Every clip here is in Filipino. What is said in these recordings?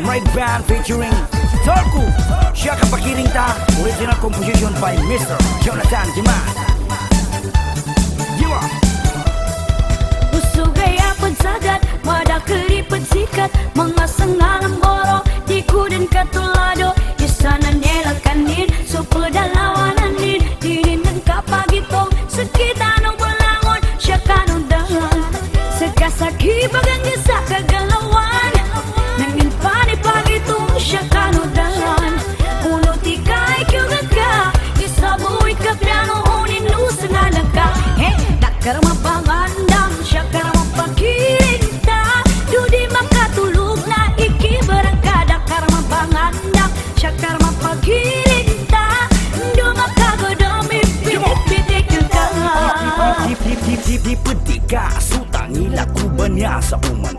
Pride Band featuring Torku. Siya kapakiring ta. Original composition by Mr. Jonathan Dimas. Jiwa. Usugay apad sagat, mada kelipet sikat, mga sangalang boro, di kuden katulado, isanan nela kanin, so pedalawanan dinin ng kapagitong, sakita ng balangon, siya kanudahan, sakasaki bagang gisa kagalawan, nangin panipagitong siya kanudahan, uno tikay kyugaka, isabuhi ka piano, unin nusa nga nagka, hey, dakar mapangandang, siya karamang pagkirinta, dudi makatulog na ikibarangkada, karamang pangandang, siya karamang pagkirinta, do makagodami, pitik-pitik yung ka. Di pedika, sutang ilakuban niya sa uman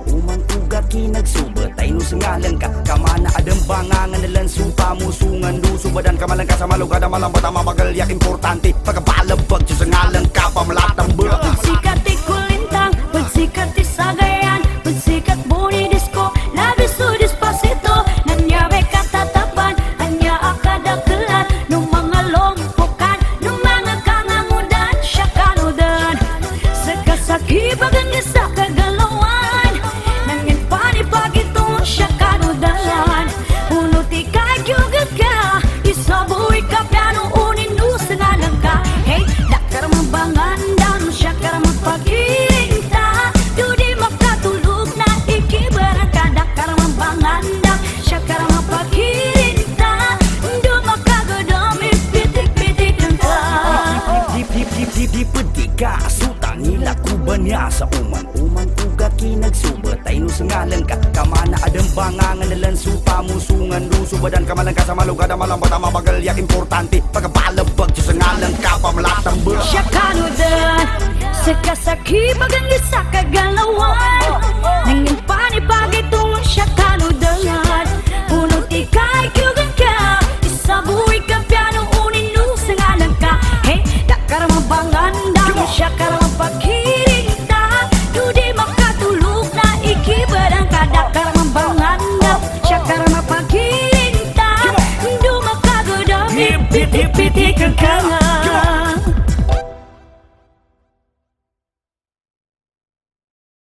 ugat kinagsubat, ay no sangalan ka, kamana adang bangangan nalan supa musungan, duso badan kamalan ka sa malugada, malambat ang mabagalyak, importante, pagkabalabag, siya sangalan ka, pamalatang ba. Pagsikat di kulintang, pagsikat di sagayan, pagsikat buni disco, labis to despacito, nanyabe katatapan, anya akadakelan, nung mga lompokan, nung mga kangangudan, siya kanudan, sakasaki bagang isa kagalawan, nangin panipagito siya kanudan, uno tikay kyugag ka, isabuhi ka piano, unin nusa nga lang ka, hey, dakar mabangandang, siya karamang pagkirinta, dudi makatulog na ikibarangka, dakar mabangandang, siya karamang pagkirinta, do makagodami, pitik-pitik ng ka. Di pedika, sutang ilakuban niya sa uman ugat kinagsubat, ay no sangalan ka, kamana adang bangangan nalan supa musungan, duso badan kamalan ka sa malugada, malambat ang mabagalyak, importante, pagkabalabag, siya sangalan ka, pamalatang ba. Siya kanudan, sakasaki bagang isa kagalawan,